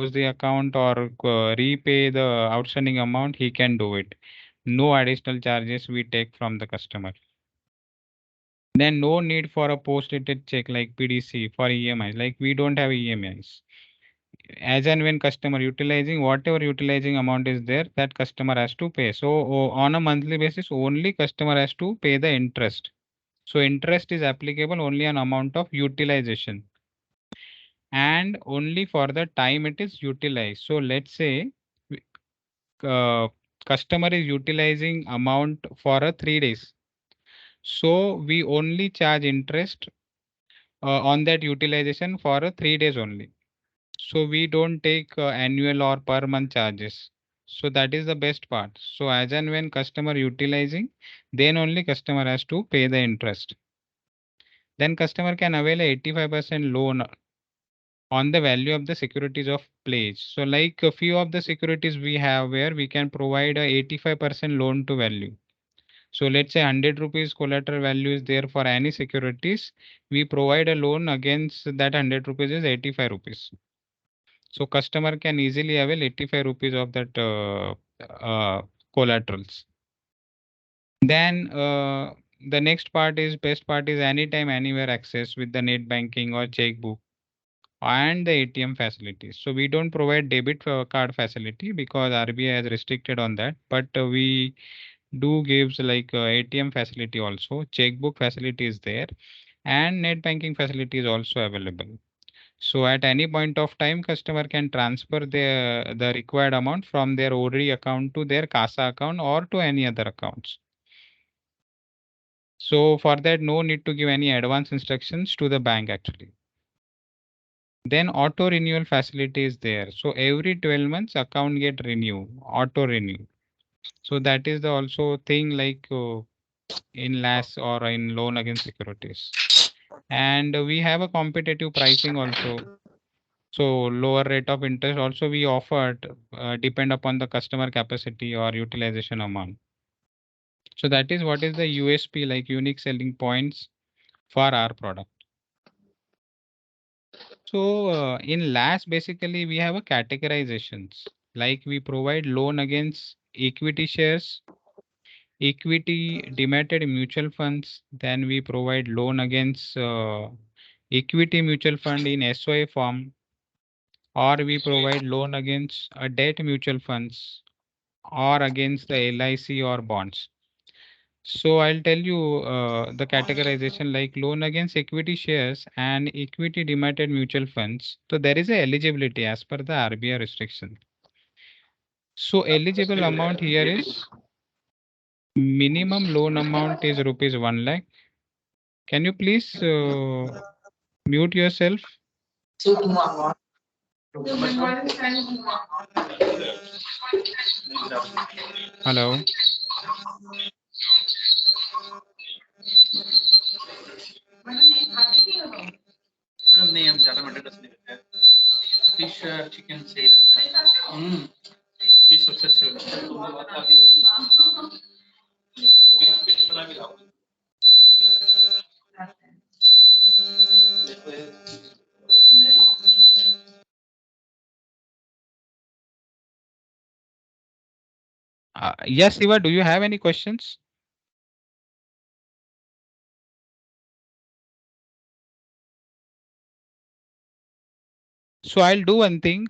close the account or repay the outstanding amount, he can do it. No additional charges we take from the customer. Then no need for a post-dated check like PDC for EMIs. Like we don't have EMIs. As and when customer utilizing whatever utilizing amount is there, that customer has to pay. So on a monthly basis, only customer has to pay the interest. So interest is applicable only on amount of utilization and only for the time it is utilized. So let's say uh, customer is utilizing amount for a 3 days. So we only charge interest on that utilization for a 3 days only. So we don't take annual or per month charges. So that is the best part. So as and when customer utilizing, then only customer has to pay the interest. Then customer can avail a 85% loan on the value of the securities of pledge. So like a few of the securities we have where we can provide a 85% loan to value. So let's say 100 rupees collateral value is there for any securities. We provide a loan against that 100 rupees is 85 rupees. So customer can easily avail 85 rupees of that collaterals. Then the next part is best part is anytime anywhere access with the net banking or checkbook and the ATM facilities. So we don't provide debit card facility because RBI has restricted on that, but we do gives like ATM facility also, checkbook facility is there, and net banking facility is also available. So at any point of time, customer can transfer the required amount from their OD account to their CASA account or to any other accounts. So for that, no need to give any advance instructions to the bank actually. Then auto renewal facility is there. So every 12 months account get renew, auto renew. So that is the also thing like in LAS or in loan against securities. And we have a competitive pricing also. So lower rate of interest also we offered depend upon the customer capacity or utilization amount. So that is what is the USP like unique selling points for our product. So in LAS basically we have a categorizations like we provide loan against equity shares, equity dematted mutual funds. Then we provide loan against equity mutual fund in SOA form, or we provide loan against a debt mutual funds or against the LIC or bonds. So I'll tell you the categorization like loan against equity shares and equity dematted mutual funds. So there is a eligibility as per the RBI restriction. So eligible amount here is minimum loan amount is rupees 1 lakh. Can you please mute yourself? Hello. Madam नहीं हम ज्यादा मटर नहीं देते fish chicken सही लगता है fish सबसे अच्छा लगता है फिश बना के लाओ Yes, Siva, do you have any questions? So I'll do one thing.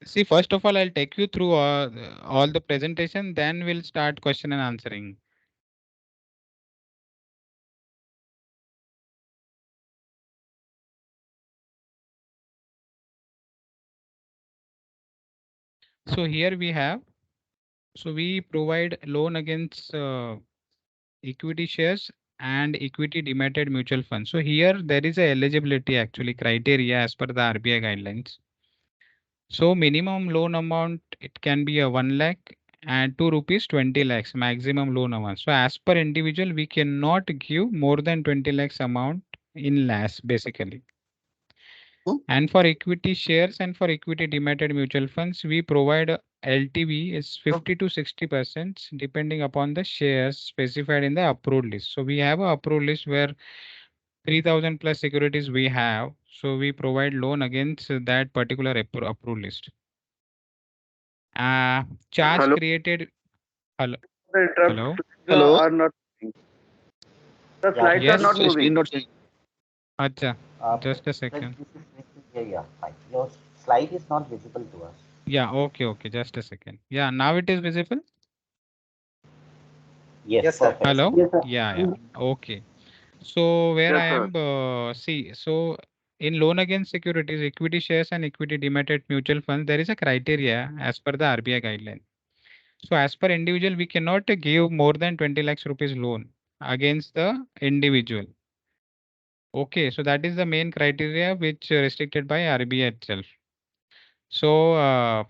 See, first of all, I'll take you through all the presentation, then we'll start question and answering. So here we have, so we provide loan against equity shares and equity dematted mutual funds. So here there is a eligibility actually criteria as per the RBI guidelines. So minimum loan amount, it can be a 1 lakh and 2 rupees 20 lakhs maximum loan amount. So as per individual, we cannot give more than 20 lakhs amount in LAS basically. And for equity shares and for equity dematted mutual funds, we provide a LTV is 50 to 60% depending upon the shares specified in the approved list. So we have a approved list where 3000 plus securities we have. So we provide loan against that particular approved list. Charge Hello. created. Hello. The interrupt. Hello. Hello. Are not. The Yeah, slides are Yes. not moving. not showing. Acha. Just a Friends, second. this is yeah, fine. Your slide is not visible to us. Yeah. Okay. Just a second. Yeah. Now it is visible. Yes, perfect. Hello. Yes, sir. Yeah. Okay. So where Yes, I sir. am, see, so in loan against securities, equity shares and equity dematted mutual funds, there is a criteria as per the RBI guideline. So as per individual, we cannot give more than 20 lakhs rupees loan against the individual. Okay, so that is the main criteria which restricted by RBI itself. So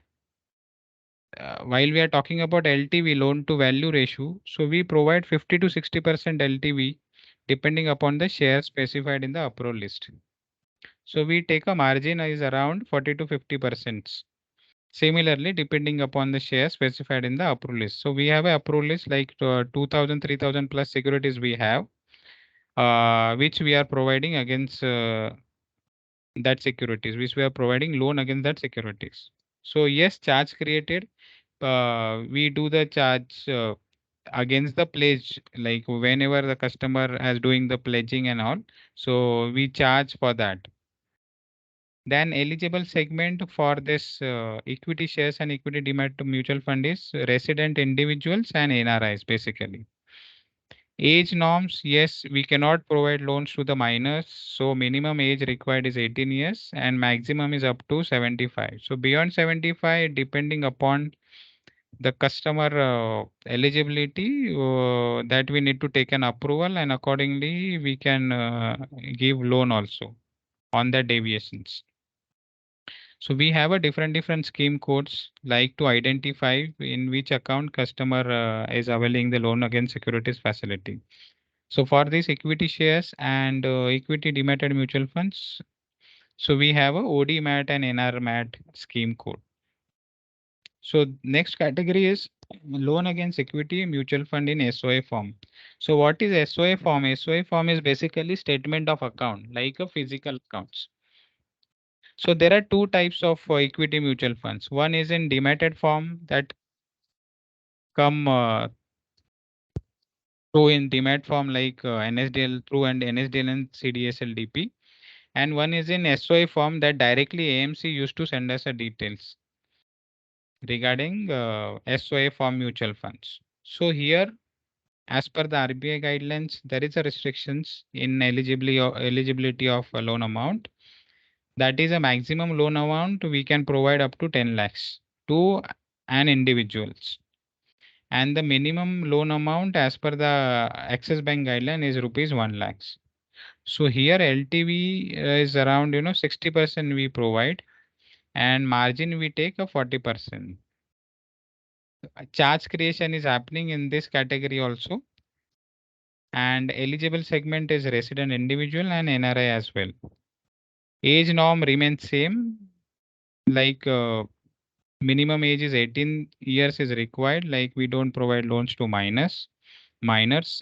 while we are talking about LTV, loan to value ratio, so we provide 50 to 60% LTV depending upon the share specified in the approval list. So we take a margin is around 40 to 50%. Similarly, depending upon the share specified in the approval list. So we have a approval list like 2000, 3000 plus securities we have, which we are providing against that securities, which we are providing loan against that securities. So yes, charge created. We do the charge against the pledge, like whenever the customer is doing the pledging and all. So we charge for that. Then eligible segment for this equity shares and equity demat mutual fund is resident individuals and NRIs basically. Age norms, yes, we cannot provide loans to the minors. So minimum age required is 18 years and maximum is up to 75. So beyond 75, depending upon the customer eligibility, that we need to take an approval and accordingly we can give loan also on the deviations. So we have a different scheme codes like to identify in which account customer is availing the loan against securities facility. So for these equity shares and equity dematted mutual funds, so we have a OD MAT and NR MAT scheme code. So next category is loan against equity mutual fund in SOA form. So what is SOA form? SOA form is basically statement of account like a physical accounts. So there are two types of equity mutual funds. One is in dematted form that come through in demat form like NSDL through and NSDL and CDSL and one is in SOA form that directly AMC used to send us the details regarding SOA form mutual funds. So here, as per the RBI guidelines, there is a restrictions in eligibility of a loan amount. That is a maximum loan amount we can provide up to 10 lakhs to an individuals. And the minimum loan amount as per the Axis Bank guideline is rupees 1 lakhs. So here LTV is around 60% we provide and margin we take a 40%. Charge creation is happening in this category also and eligible segment is resident individual and NRI as well. Age norm remains same like minimum age is 18 years is required, like we don't provide loans to minors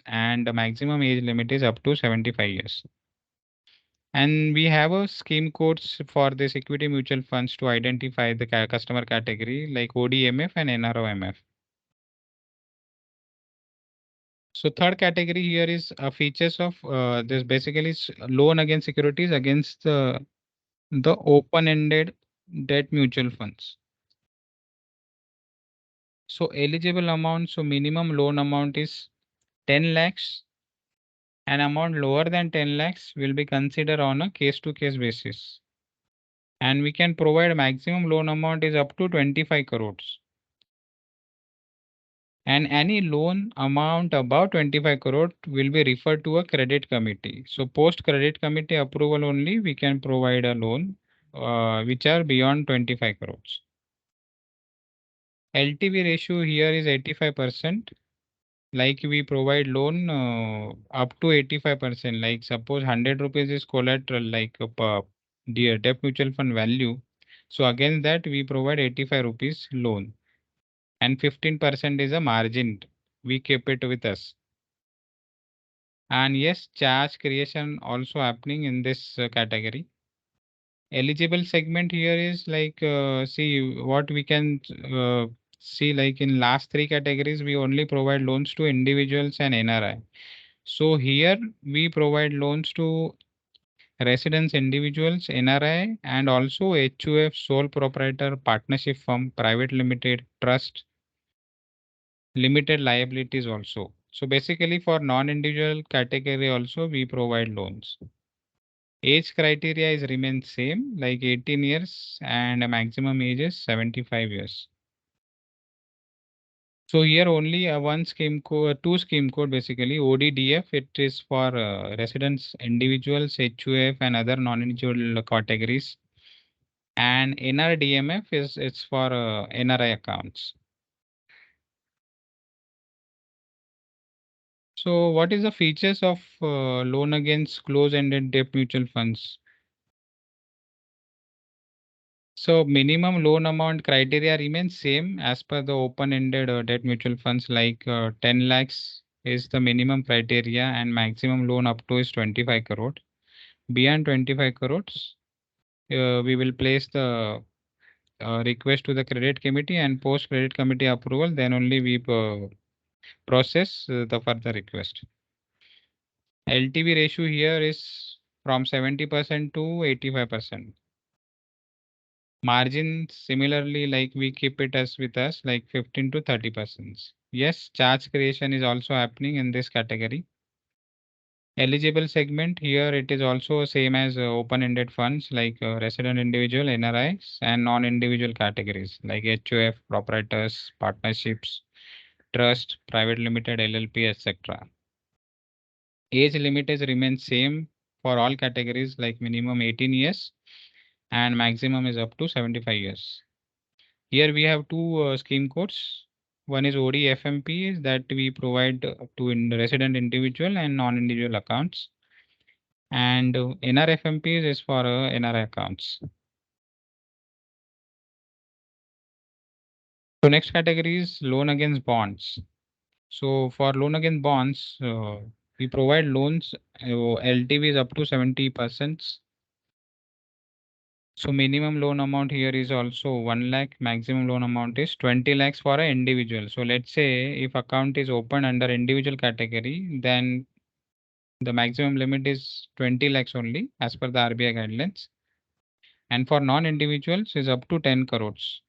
and the maximum age limit is up to 75 years. And we have a scheme codes for this equity mutual funds to identify the customer category like ODMF and NROMF. So third category here is features of this basically is loan against securities against the open-ended debt mutual funds. So eligible amount, so minimum loan amount is 10 lakhs. An amount lower than 10 lakhs will be considered on a case-to-case basis. And we can provide maximum loan amount is up to 25 crores. And any loan amount above 25 crore will be referred to a credit committee. So post credit committee approval only we can provide a loan which are beyond 25 crores. LTV ratio here is 85%. Like we provide loan up to 85%. Like suppose 100 rupees is collateral like the debt mutual fund value. So against that we provide 85 rupees loan and 15% is a margin. We keep it with us. And yes, charge creation also happening in this category. Eligible segment here is like, see what we can see, like in last three categories, we only provide loans to individuals and NRI. So here we provide loans to residents, individuals, NRI, and also HUF, sole proprietor, partnership firm, private limited, trust, limited liabilities also. So basically for non-individual category also we provide loans. Age criteria is remains same, like 18 years, and a maximum age is 75 years. So here only one scheme code, two scheme code basically. ODDF, it is for residents, individuals, HUF and other non-individual categories. And NRDMF is it's for NRI accounts. So what is the features of loan against close-ended debt mutual funds? So minimum loan amount criteria remains same as per the open-ended debt mutual funds, like 10 lakhs is the minimum criteria and maximum loan up to is 25 crore. Beyond 25 crores, we will place the request to the credit committee, and post credit committee approval, then only we process the further request. LTV ratio here is from 70% to 85%. Margin similarly, like we keep it as with us, like 15 to 30%. Yes, charge creation is also happening in this category. Eligible segment here, it is also same as open-ended funds like resident individual, NRIs, and non-individual categories like HUF, proprietors, partnerships, trust, private limited, LLP, etc. Age limit is remains same for all categories, like minimum 18 years and maximum is up to 75 years. Here we have two scheme codes. One is ODFMP that we provide to resident individual and non-individual accounts. And NRFMP is for NRI accounts. So next category is loan against bonds. So for loan against bonds, we provide loans, LTV is up to 70%. So minimum loan amount here is also 1 lakh, maximum loan amount is 20 lakhs for an individual. So let's say if account is open under individual category, then the maximum limit is 20 lakhs only as per the RBI guidelines. And for non-individuals is up to 10 crores.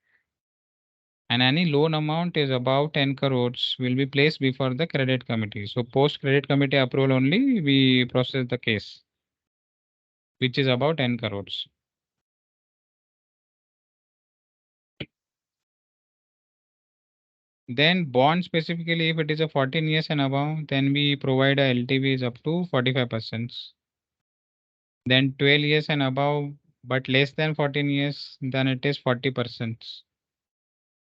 And any loan amount is above 10 crores will be placed before the credit committee. So post credit committee approval only we process the case, which is about 10 crores. Then bond specifically, if it is a 14 years and above, then we provide a LTV is up to 45%. Then 12 years and above, but less than 14 years, then it is 40%.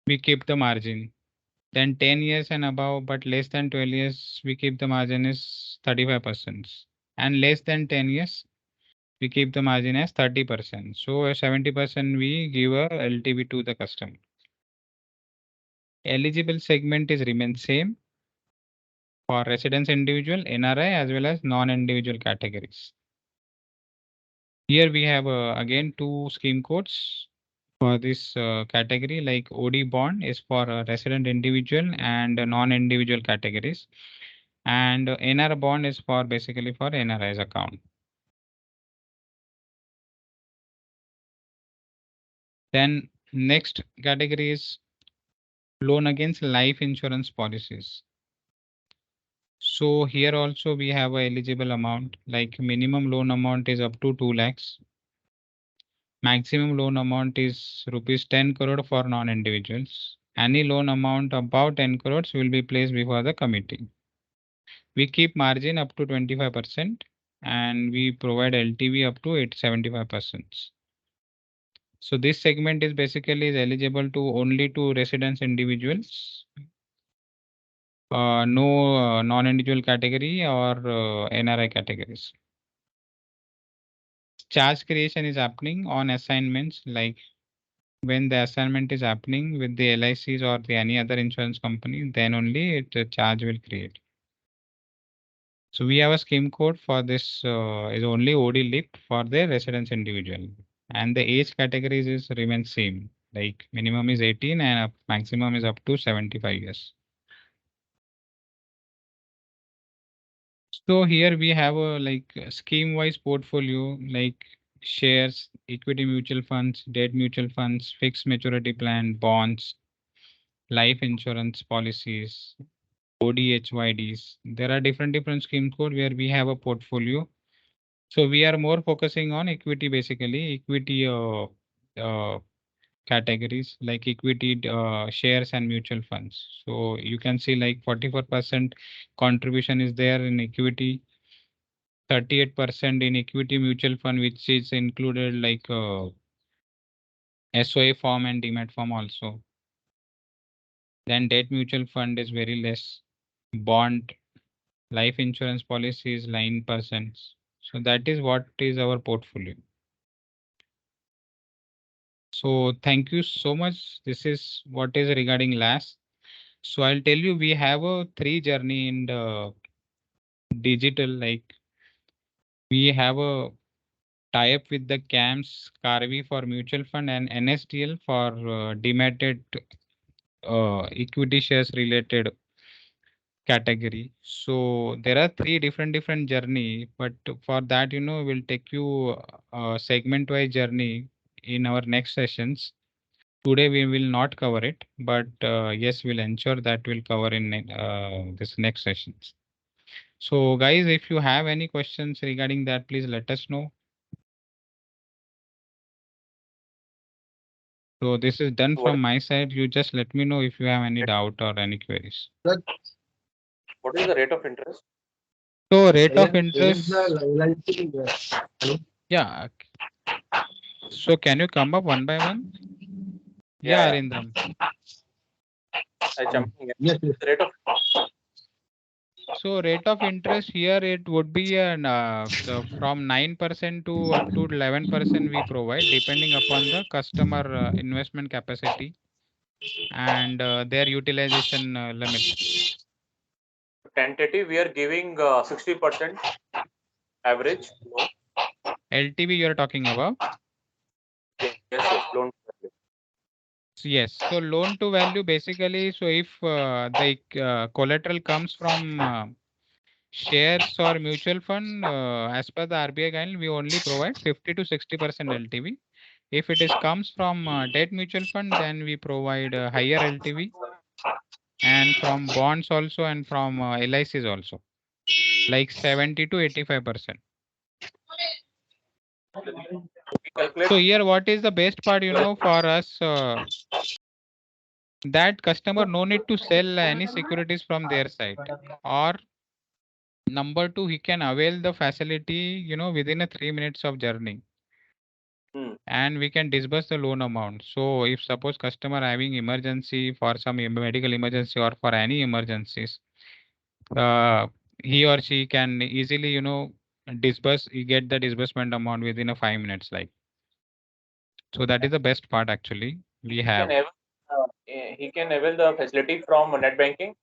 We keep the margin. Then 10 years and above, but less than 12 years, we keep the margin is 35%. And less than 10 years, we keep the margin as 30%. So 70% we give a LTV to the customer. Eligible segment is remain same for residence individual, NRI, as well as non-individual categories. Here we have again two scheme codes for this category, like OD bond is for resident individual and non-individual categories, and NR bond is for basically for NRI's account. Then next category is loan against life insurance policies. So here also we have a eligible amount, like minimum loan amount is up to 2 lakhs. Maximum loan amount is rupees 10 crore for non-individuals. Any loan amount above 10 crores will be placed before the committee. We keep margin up to 25% and we provide LTV up to 75%. So this segment is basically is eligible to only to residents individuals. No non-individual category or NRI categories. Charge creation is happening on assignments, like when the assignment is happening with the LICs or the any other insurance company, then only the charge will create. So we have a scheme code for this is only OD LIP for the residence individual. And the age categories is remain same. Like minimum is 18 and maximum is up to 75 years. So here we have a scheme wise portfolio like shares, equity mutual funds, debt mutual funds, fixed maturity plan, bonds, life insurance policies, ODHYDs. There are different scheme code where we have a portfolio. So we are more focusing on equity, basically equity categories like equity shares and mutual funds. So you can see like 44% contribution is there in equity, 38% in equity mutual fund, which is included like SOA form and demat form also. Then debt mutual fund is very less. Bond, life insurance policy is 9%. So that is what is our portfolio. So thank you so much. This is what is regarding LAS. So I'll tell you, we have a 3 journey in the digital, like we have a tie up with the CAMS, Carvi for mutual fund and NSDL for dematted equity shares related category. So there are 3 different journey, but for that, we'll take you segment wise journey in our next sessions. Today we will not cover it, but yes, we'll ensure that we'll cover in this next sessions. So guys, if you have any questions regarding that, please let us know. So this is done from my side. You just let me know if you have any doubt or any queries. What is the rate of interest? So rate of interest. Yeah. So can you come up one by one? Yeah, Arindam. I jumping. Yes. The rate of So rate of interest here, it would be so from 9% to up to 11% we provide, depending upon the customer investment capacity and their utilization limit. tentative, we are giving 60% average loan. LTV you are talking about? Yes, loan. Yes. So loan to value basically, so if the collateral comes from shares or mutual fund, as per the RBI guideline, we only provide 50 to 60% LTV. If it is comes from debt mutual fund, then we provide higher LTV, and from bonds also, and from LICs also, like 70 to 85%. So here, what is the best part, for us? That customer no need to sell any securities from their side, or number two, he can avail the facility, within a 3 minutes of journey. And we can disburse the loan amount. So if suppose customer having emergency for some medical emergency or for any emergencies, he or she can easily, disburse, get the disbursement amount within a 5 minutes, like. So that is the best part actually we have. He can avail the facility from net banking.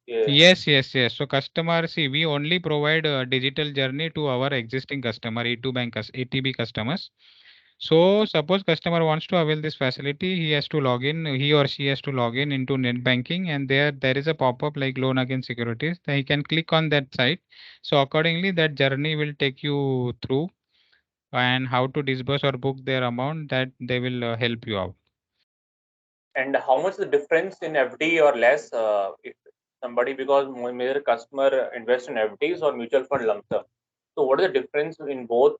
Yes. So customer, see, we only provide a digital journey to our existing customer, ETB customers. So suppose customer wants to avail this facility, he or she has to log in into net banking, and there is a pop-up like loan against securities. Then he can click on that site. So accordingly, that journey will take you through, and how to disburse or book their amount, that they will help you out. And how much the difference in FD or less if somebody, because major customer invest in FDs or mutual fund lump sum. So what is the difference in both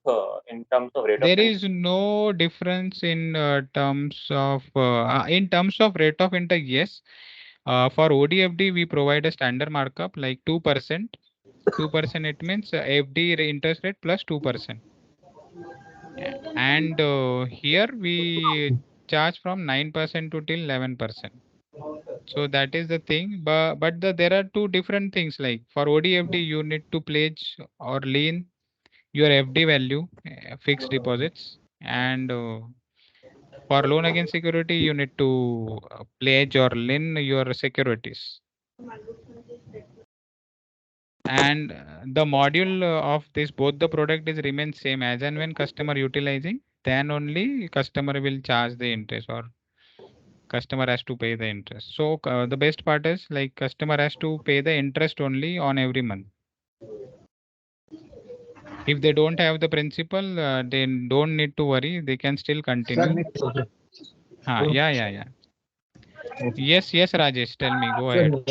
in terms of rate of There interest? is no difference in terms of rate of interest. Yes, for ODFD we provide a standard markup like 2%. 2% it means FD interest rate plus 2%. And here we charge from 9% to till 11%. So that is the thing. But there are two different things, like for ODFD you need to pledge or lien your FD value, fixed deposits, and for loan against security you need to pledge or lien your securities. And the module of this, both the product is remain same as and when customer utilizing, then only customer will charge the interest or customer has to pay the interest. So the best part is like customer has to pay the interest only on every month. If they don't have the principal, they don't need to worry. They can still continue. Yeah. Yes, Rajesh, tell me. Go ahead.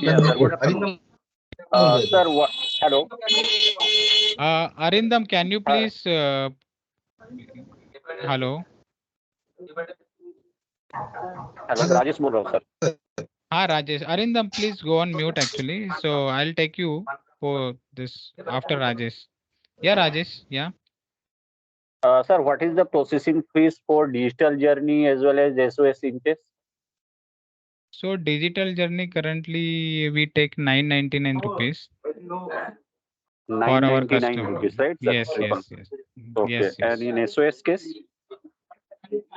Yeah, sir. Sir, what? Hello. Arindam, can you please? Hello. Hello, Rajesh बोल रहा हूँ, sir. Rajesh. Arindam, please go on mute actually. So I'll take you for this after Rajesh. Yeah, Rajesh. Yeah. Sir, what is the processing fees for digital journey as well as SOS in case? So digital journey currently we take 999 rupees for our 999 customer. rupees, right? Sir? Yes. Okay. And in SOS case?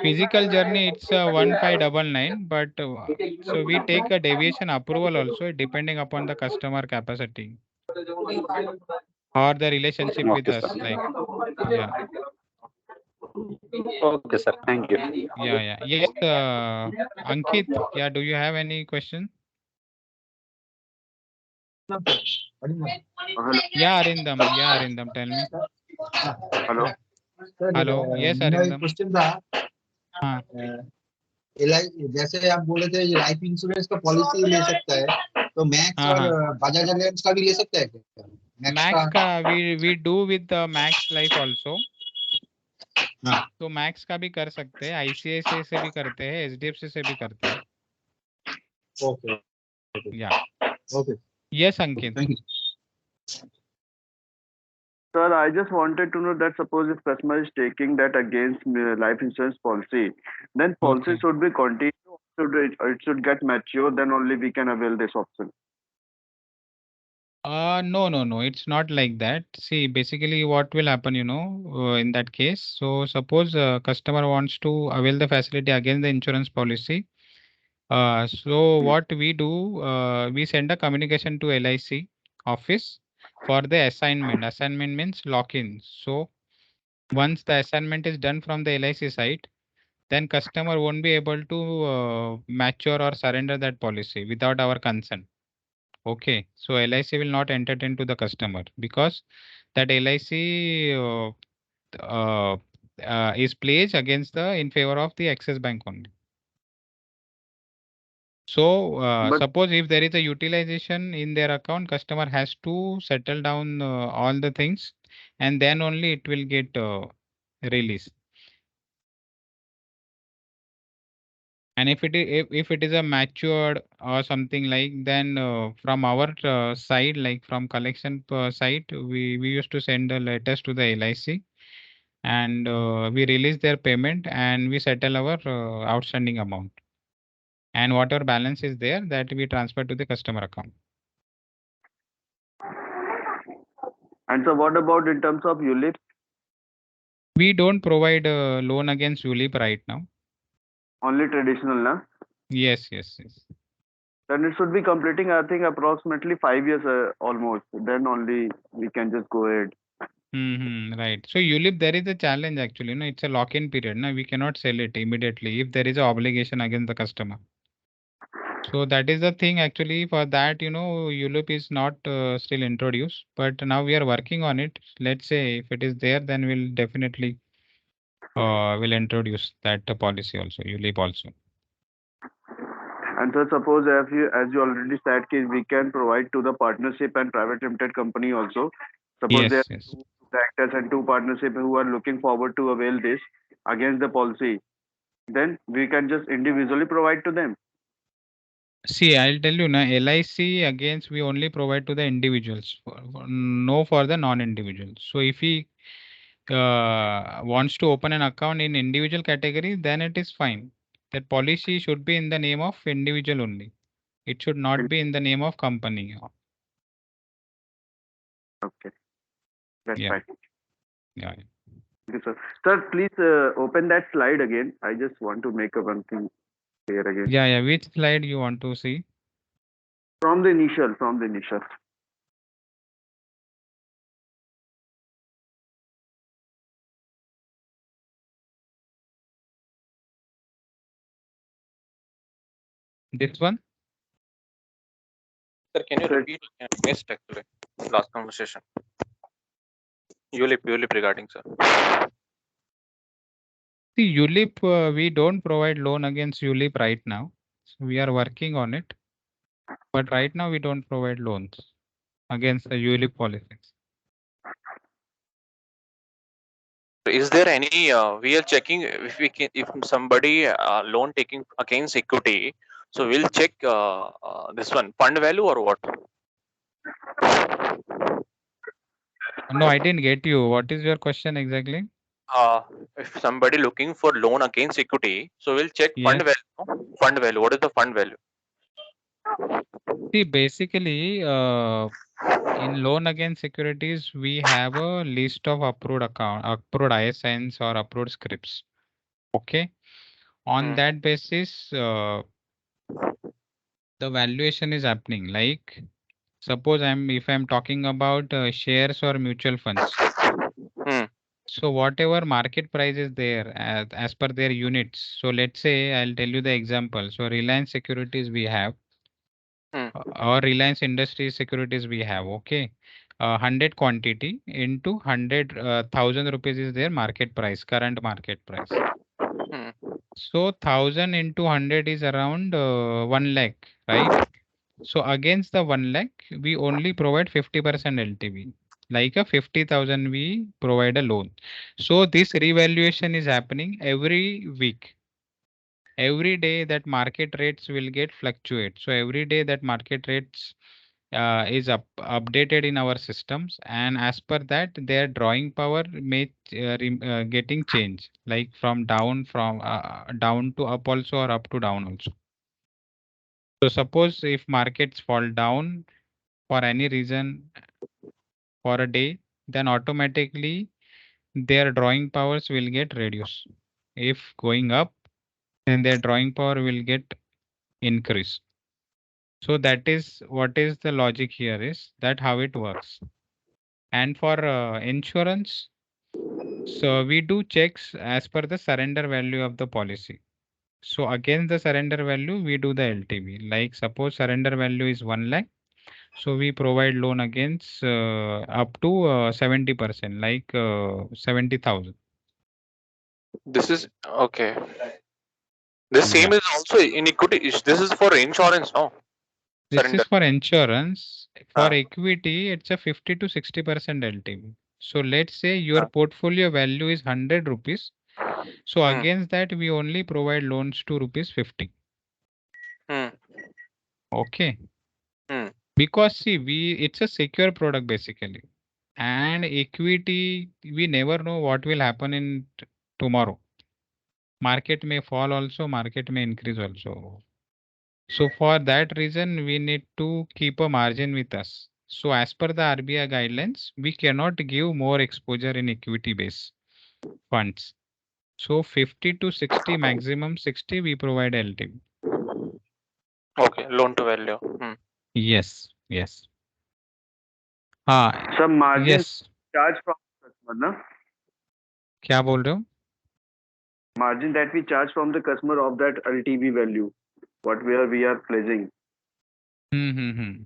Physical journey it's 1599, but so we take a deviation approval also depending upon the customer capacity or the relationship with Okay, us. sir. Like, yeah. Okay, sir. Thank you. Yeah. Yes, Ankit. Yeah, do you have any question? Yeah, Arindam, tell me. Hello. Hello. Yes, Arindam. Question था हाँ. जैसे आप बोले थे life insurance का policy ले सकता है तो मैक्स हाँ, और बजाज एलियंस का भी ले सकता है क्या? Max का we do with the Max Life also. हाँ. तो मैक्स का भी कर सकते हैं, ICICI से भी करते हैं, HDFC से भी करते हैं. Okay. Yeah. Okay. Yes, Ankit. Thank you. Sir, I just wanted to know that suppose if customer is taking that against life insurance policy, then policy Okay. should be continued, it should get mature, then only we can avail this option. No. It's not like that. See, basically what will happen, in that case. So suppose customer wants to avail the facility against the insurance policy. So what we do, we send a communication to LIC office for the assignment. Assignment means lock-in. So once the assignment is done from the LIC side, then customer won't be able to mature or surrender that policy without our consent. Okay, so LIC will not entertain to the customer because that LIC is placed against the in favor of the Axis Bank only. So But- suppose if there is a utilization in their account, customer has to settle down all the things, and then only it will get released. And if it is a matured or something like, then from our side, like from collection side, we used to send the letters to the LIC, and we release their payment and we settle our outstanding amount. And whatever balance is there, that we transfer to the customer account. And so what about in terms of ULIP? We don't provide a loan against ULIP right now. Only traditional, na? Yes. Then it should be completing, I think, approximately 5 years almost. Then only we can just go ahead. Right. So ULIP, there is a challenge actually. It's a lock-in period. We cannot sell it immediately if there is an obligation against the customer. So that is the thing actually. For that, ULIP is not still introduced, but now we are working on it. Let's say if it is there, then we'll definitely will introduce that policy also, ULIP also. And so suppose as you already said, we can provide to the partnership and private limited company also. Suppose there Yes. are two directors and two partnership who are looking forward to avail this against the policy, then we can just individually provide to them. See, I'll tell you now, LIC against we only provide to the individuals, no for the non-individuals. So if he wants to open an account in individual category, then it is fine. That policy should be in the name of individual only. It should not be in the name of company. Okay, that's Yeah. fine. Yeah. Thank you, sir. Sir, please open that slide again. I just want to make one thing clear again. Yeah. Which slide you want to see? From the initial. This one? Sir, can you Sir. repeat? I missed actually last conversation. ULIP regarding, sir. See, ULIP, we don't provide loan against ULIP right now. So we are working on it. But right now we don't provide loans against the ULIP policies. Is there any, we are checking if we can, if somebody loan taking against equity, so we'll check this one, fund value or what? No, I didn't get you. What is your question exactly? If somebody looking for loan against equity, so we'll check fund Yes. value. No? Fund value. What is the fund value? See, basically, in loan against securities, we have a list of approved ISINs or approved scripts. Okay. On that basis, the valuation is happening. Like, suppose if I'm talking about shares or mutual funds. So whatever market price is there as per their units. So let's say I'll tell you the example. So Reliance Securities we have, or Reliance Industries Securities we have. Okay, 100 quantity into 100,000 rupees is their market price, current market price. So 1,000 into 100 is around 1 lakh, right? So against the 1 lakh, we only provide 50% LTV. Like a 50,000 we provide a loan. So this revaluation is happening every week. Every day that market rates will get fluctuate. So every day that market rates is updated in our systems, and as per that their drawing power may getting changed, like from down to up also, or up to down also. So suppose if markets fall down for any reason for a day, then automatically their drawing powers will get reduced. If going up, then their drawing power will get increased. So that is what is the logic here, is that how it works. And for insurance, so we do checks as per the surrender value of the policy. So against the surrender value, we do the LTV. Like suppose surrender value is 1 lakh. So we provide loan against up to 70%, like 70,000. This is okay. This same Yeah. is also in equity. This is for insurance, no? This Surrender. is for insurance. For equity, it's a 50 to 60% LTV. So let's say your portfolio value is 100 rupees. So against that, we only provide loans to rupees 50. Okay. Because see, it's a secure product basically. And equity, we never know what will happen in tomorrow. Market may fall also, market may increase also. So for that reason, we need to keep a margin with us. So as per the RBI guidelines, we cannot give more exposure in equity base funds. So 50 to 60, maximum 60, we provide LTV. Okay, loan to value. Yes, yes. Some margin yes. charge from customer, na? क्या बोल रहे हो? Margin that we charge from the customer of that LTV value, what we are pledging. And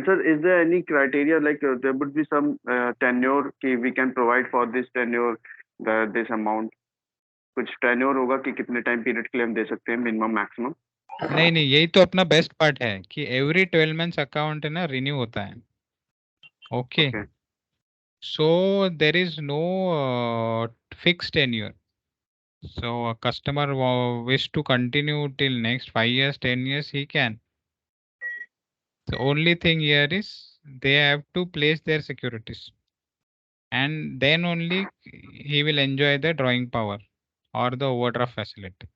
sir, is there any criteria like there would be some tenure we can provide for this tenure this amount? कुछ tenure होगा कि कितने time period के लिए हम दे सकते हैं minimum maximum? नहीं नहीं, यही तो अपना बेस्ट पार्ट है कि एवरी 12 मंथ्स अकाउंट है ना रिन्यू होता है. Okay. So there is no fixed tenure. So a customer wish to continue till next 5 years, 10 years, he can. The only thing here is they have to place their securities, and then only he will enjoy the drawing power or the overdraft facility.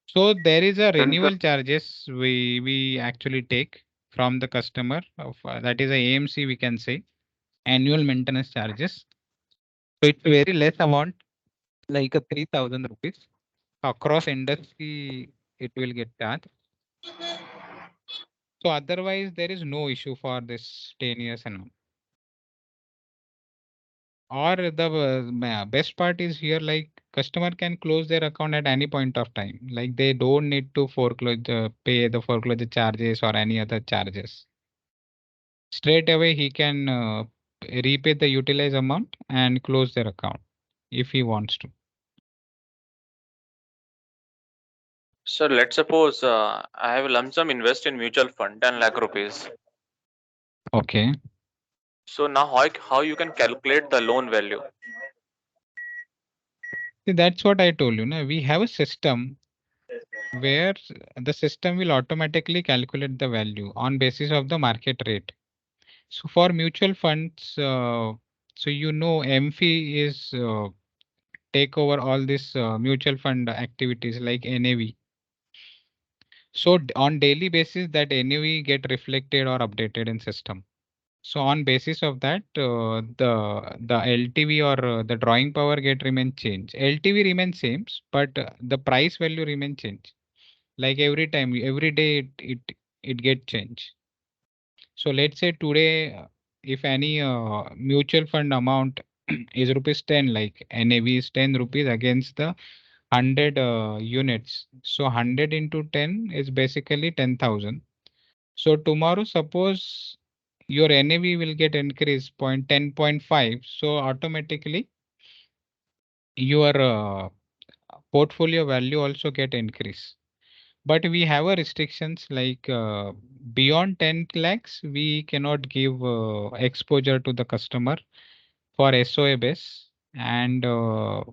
So there is a renewal charges we actually take from the customer of that is a AMC, we can say, annual maintenance charges. So it's very less amount, like a 3,000 rupees. Across industry, it will get charged. So otherwise, there is no issue for this 10 years and all. Or the best part is here, like customer can close their account at any point of time. Like they don't need to pay the foreclosure charges or any other charges. Straight away he can repay the utilized amount and close their account if he wants to. So let's suppose I have a lump sum invest in mutual fund, 10 lakh rupees. Okay. So now how you can calculate the loan value? See, that's what I told you. We have a system where the system will automatically calculate the value on basis of the market rate. So for mutual funds, so MFI is take over all this mutual fund activities like NAV. So on daily basis, that NAV get reflected or updated in system. So on basis of that, the LTV or the drawing power get remain change. LTV remains same, but the price value remain change. Like every time, every day it get change. So let's say today, if any mutual fund amount is rupees 10, like NAV is 10 rupees against the 100 units. So 100 into 10 is basically 10,000. So tomorrow, suppose your NAV will get increased 10.5. So automatically your portfolio value also get increased. But we have a restrictions like beyond 10 lakhs, we cannot give exposure to the customer for SOA base, and the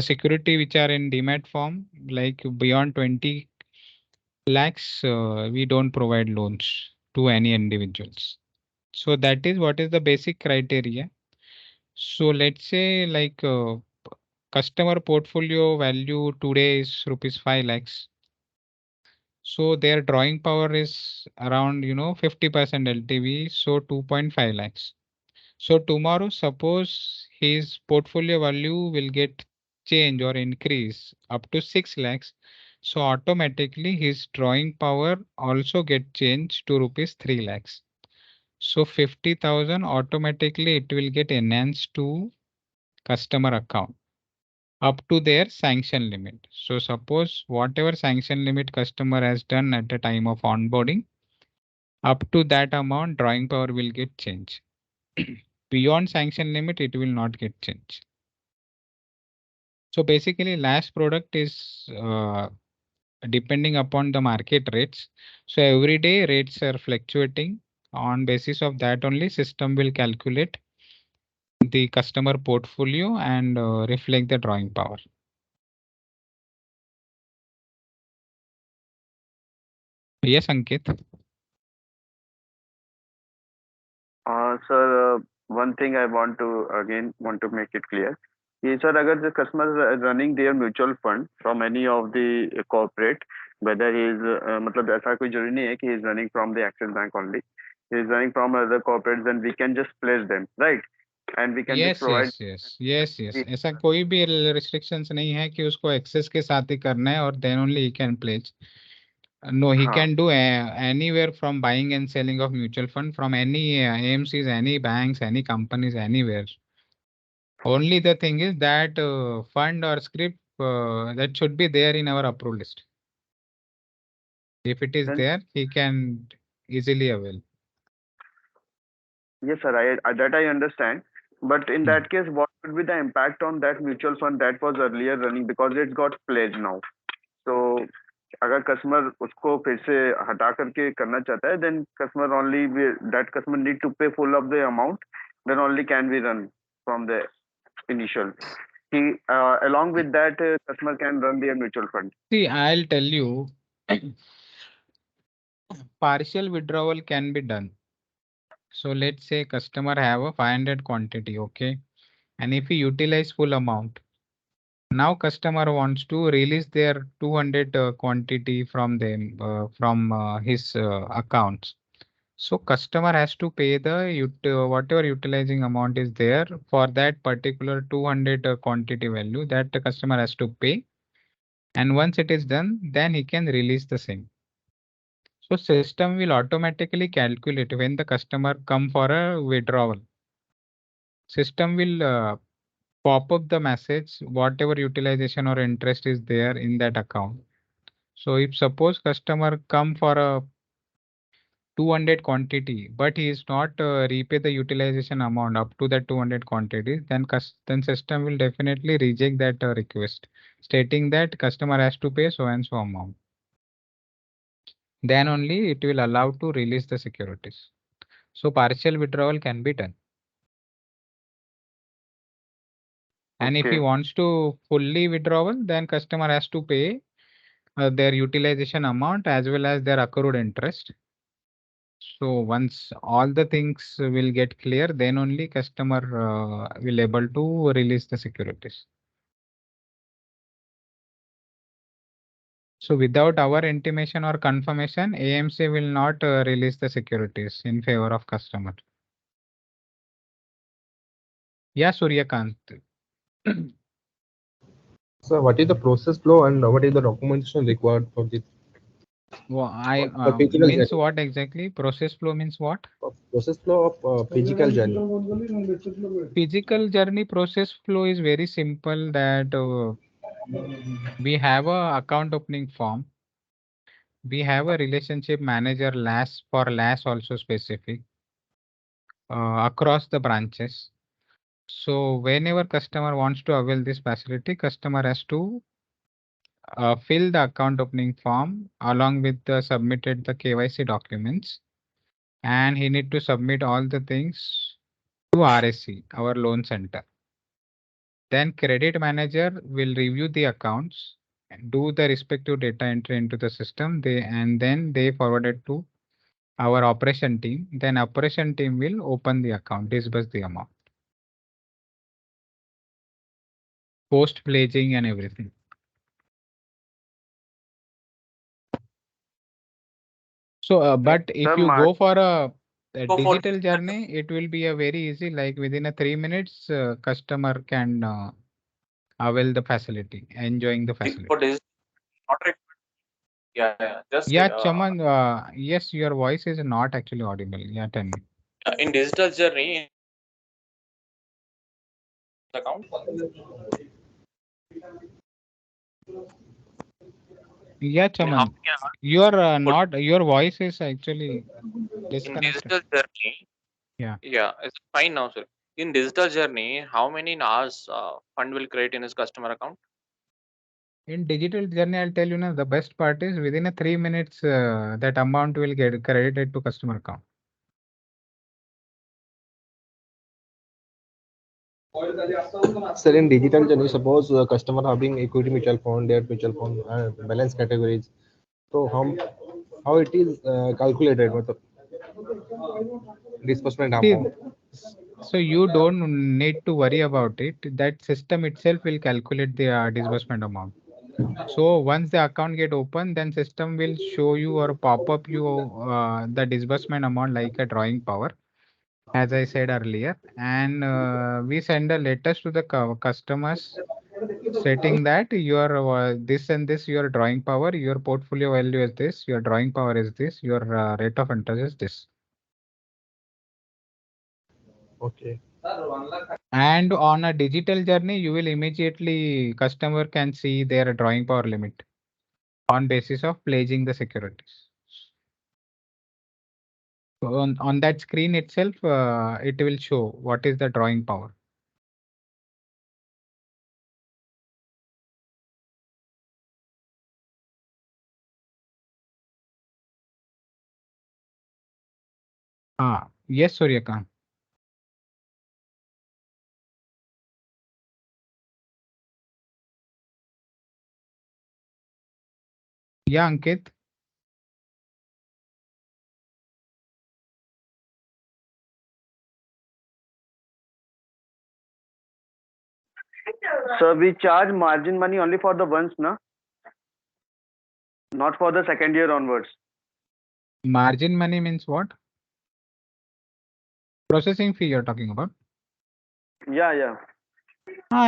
security which are in demat form, like beyond 20 lakhs, we don't provide loans to any individuals. So that is what is the basic criteria. So let's say like customer portfolio value today is rupees 5 lakhs. So their drawing power is around 50% LTV, so 2.5 lakhs. So tomorrow, suppose his portfolio value will get change or increase up to 6 lakhs. So automatically his drawing power also get changed to rupees 3 lakhs. So 50,000 automatically it will get enhanced to customer account up to their sanction limit. So suppose whatever sanction limit customer has done at the time of onboarding, up to that amount drawing power will get changed. Beyond sanction limit, it will not get changed. So basically last product is depending upon the market rates. So every day rates are fluctuating. On basis of that only system will calculate the customer portfolio and reflect the drawing power. Yes, Ankit. Sir, one thing I want to make it clear. कि sir, अगर the customer is running their mutual fund from any of the corporate, whether he is मतलब ऐसा कोई जरूरी नहीं है कि he is running from the Axis Bank only. He is running from other corporates, then we can just place them, right? And we can just provide. yes. ऐसा कोई भी restrictions नहीं है कि उसको access के साथ ही करना है और then only he can pledge. No, he can do anywhere from buying and selling of mutual fund from any AMCs, any banks, any companies, anywhere. Only the thing is that fund or script that should be there in our approval list. If it is Then- there, he can easily avail. Yes, sir. I understand. But in that case, what would be the impact on that mutual fund that was earlier running because it's got pledged now? So अगर customer उसको फिर से हटा करके करना चाहता है then customer only that customer need to pay full of the amount, then only can we run from the initial. He along with that customer can run their mutual fund. See, I'll tell you, partial withdrawal can be done. So let's say customer have a 500 quantity, okay, and if he utilize full amount, now customer wants to release their 200 quantity from them from his accounts. So customer has to pay the whatever utilizing amount is there for that particular 200 quantity value that the customer has to pay. And once it is done, then he can release the same. So system will automatically calculate when the customer come for a withdrawal. system will pop up the message, whatever utilization or interest is there in that account. So if suppose customer come for a 200 quantity, but he is not repay the utilization amount up to that 200 quantity, then system will definitely reject that request, stating that customer has to pay so and so amount. Then only it will allow to release the securities. So partial withdrawal can be done. And if he Okay. wants to fully withdrawal, then customer has to pay their utilization amount as well as their accrued interest. So once all the things will get clear, then only customer will able to release the securities. So without our intimation or confirmation, AMC will not release the securities in favor of customer. Yeah, Suryakant. So what is the process flow and what is the documentation required for this? Well, I For physical means journey. what exactly? Process flow means what? Process flow of physical journey. Physical journey process flow is very simple that we have a account opening form. We have a relationship manager LAS for LAS also specific across the branches. So whenever customer wants to avail this facility, customer has to fill the account opening form along with the submitted the KYC documents, and he need to submit all the things to RSC, our loan center. Then credit manager will review the accounts, do the respective data entry into the system, and then they forward it to our operation team. Then operation team will open the account, disburse the amount, post pledging and everything. So, but if Sir, you go for a Go for digital journey, it will be a very easy, like within a 3 minutes, customer can avail the facility, enjoying the facility. for digital, not required. Yeah. Just Yeah, Chaman, yes, your voice is not actually audible. Yeah, tell me. in digital journey account. Yeah, In how Chaman, many hours your could- not your voice is actually in disconnected. digital journey? Yeah, it's fine now, sir. In digital journey, how many hours fund will create in his customer account? In digital journey, I'll tell you now, the best part is within a 3 minutes, that amount will get credited to customer account. Sir, in digital journey, suppose customer having equity mutual fund, debt mutual fund, balance categories. So how it is calculated? Disbursement See, amount. so you don't need to worry about it. That system itself will calculate the disbursement amount. So once the account get open, then system will show you or pop up you the disbursement amount like a drawing power, as I said earlier. And we send a letters to the customers stating that your this and this your drawing power, your portfolio value is this, your drawing power is this, your rate of interest is this. Okay. And on a digital journey, you will immediately customer can see their drawing power limit on basis of pledging the securities. So on that screen itself, it will show what is the drawing power. Yes, Suryakant. Yeah, Ankit. Sir, we charge margin money only for the ones, na? Not for the second year onwards. Margin money means what? Processing fee you're talking about? Yeah.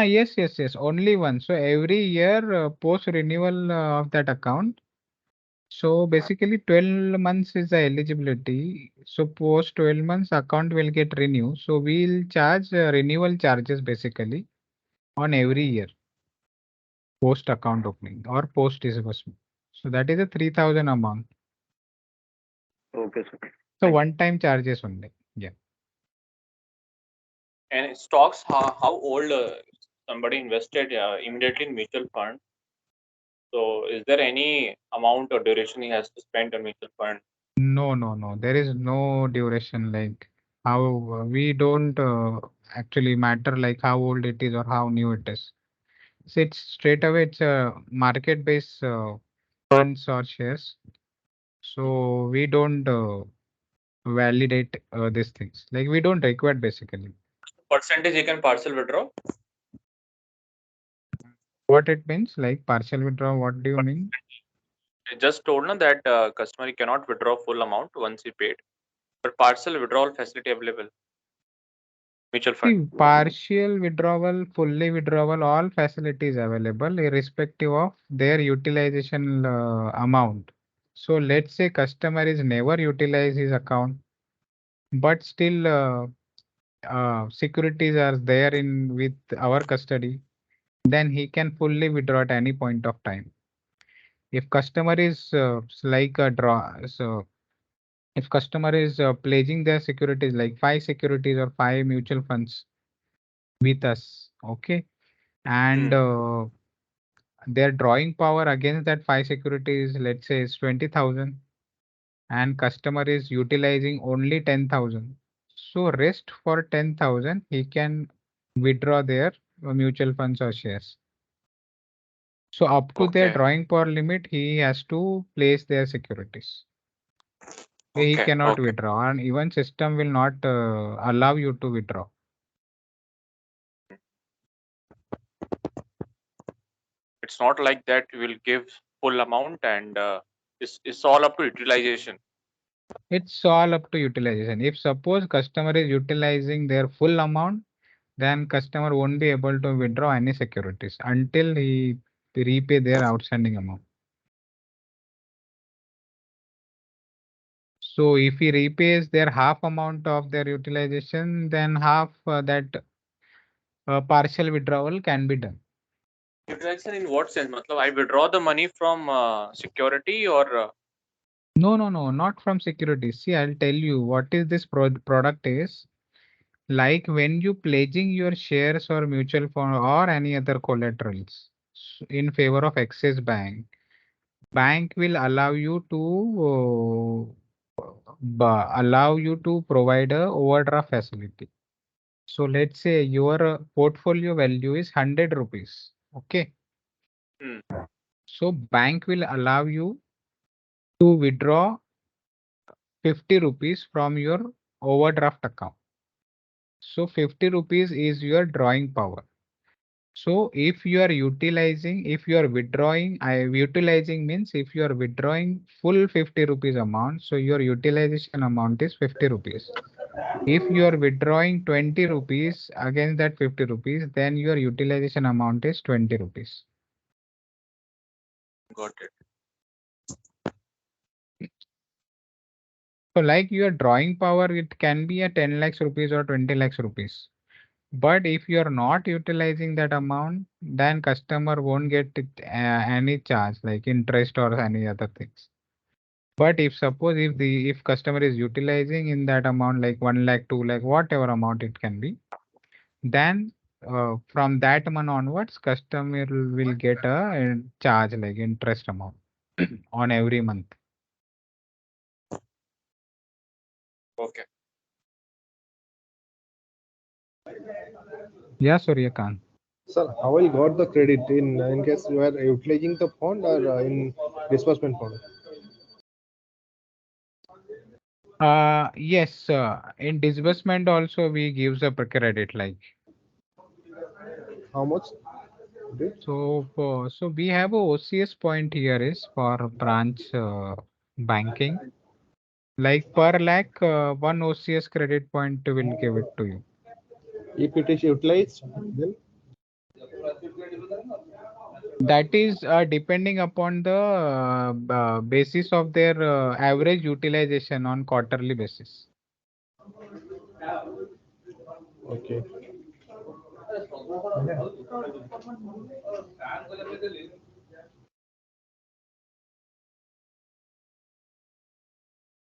Yes. Only one. So every year post renewal of that account, So basically 12 months is the eligibility. So post 12 months account will get renewed. So we'll charge renewal charges basically on every year post account opening or post disbursement. So that is a 3,000 amount. Okay, sir. So Thank you. one time charges only. Yeah. And stocks, how old somebody invested immediately in mutual fund? So is there any amount or duration he has to spend on mutual fund? No. There is no duration like how we don't actually matter like how old it is or how new it is. So it's straight away it's a market based funds or shares. So we don't validate these things. Like we don't require basically. Percentage he can partial withdraw? What it means like partial withdrawal, what do you mean? I just told na that customer cannot withdraw full amount once he paid, but partial withdrawal facility available. Mutual fund. See, partial withdrawal, fully withdrawal, all facilities available irrespective of their utilization amount. So let's say customer is never utilize his account, but still securities are there in with our custody, then he can fully withdraw at any point of time. If customer is like a draw, so if customer is pledging their securities like 5 securities or 5 mutual funds with us, okay, and their drawing power against that 5 securities, let's say is 20,000, and customer is utilizing only 10,000. So rest for 10,000, he can withdraw their mutual funds or shares. So up to their Okay. drawing power limit, he has to place their securities. He Okay. cannot Okay. withdraw, and even system will not allow you to withdraw. It's not like that you will give full amount and it's all up to utilization. It's all up to utilization. If suppose customer is utilizing their full amount, then customer won't be able to withdraw any securities until he repay their outstanding amount. So if he repays their half amount of their utilization, then half that partial withdrawal can be done. Utilization in what sense? Matlab, I withdraw the money from security or No, not from securities. See, I'll tell you what is this product is. Like when you pledging your shares or mutual fund or any other collaterals in favor of Axis Bank, bank will allow you to provide a overdraft facility. So let's say your portfolio value is 100 rupees. Okay. So bank will allow you to withdraw 50 rupees from your overdraft account. So 50 rupees is your drawing power. So if you are utilizing, if you are withdrawing, utilizing means if you are withdrawing full 50 rupees amount, so your utilization amount is 50 rupees. If you are withdrawing 20 rupees against that 50 rupees, then your utilization amount is 20 rupees. got it. So like your drawing power, it can be a 10 lakhs rupees or 20 lakhs rupees. But if you are not utilizing that amount, then customer won't get any charge like interest or any other things. But if suppose if customer is utilizing in that amount like 1 lakh, 2 lakh, whatever amount it can be, then from that month onwards, customer will get a charge like interest amount on every month. Okay. Yeah, Suryakant. Sir, how will got the credit in case you are utilizing the fund or in disbursement fund? Yes, in disbursement also we gives a credit like. How much? So we have a OCS point here is for branch banking. Like per lakh, one OCS credit point will give it to you. If it is utilized, then That is depending upon the basis of their average utilization on quarterly basis. Okay.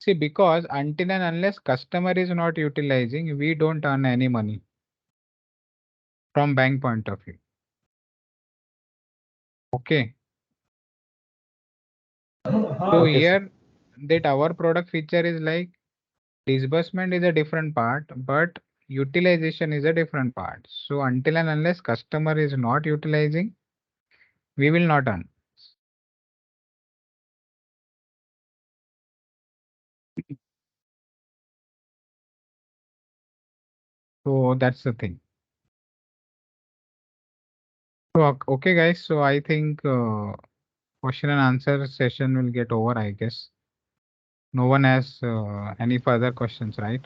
See, because until and unless customer is not utilizing, we don't earn any money from bank point of view. Okay. So Okay, sir. here that our product feature is like disbursement is a different part, but utilization is a different part. So until and unless customer is not utilizing, we will not earn. So that's the thing. So okay, guys. So I think question and answer session will get over, I guess. No one has any further questions, right?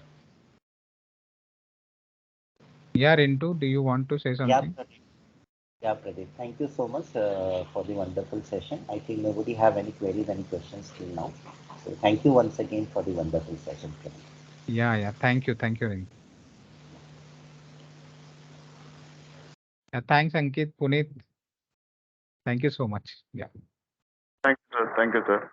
Yeah, Rintu, do you want to say Yeah, something? Pradeep. Yeah, Pradeep. Thank you so much for the wonderful session. I think nobody have any queries, any questions till now. So thank you once again for the wonderful session, Pradeep. Yeah. Thank you, Rintu. Yeah, thanks, Ankit, Puneet. Thank you so much. Yeah. Thank you, sir. Thank you, sir.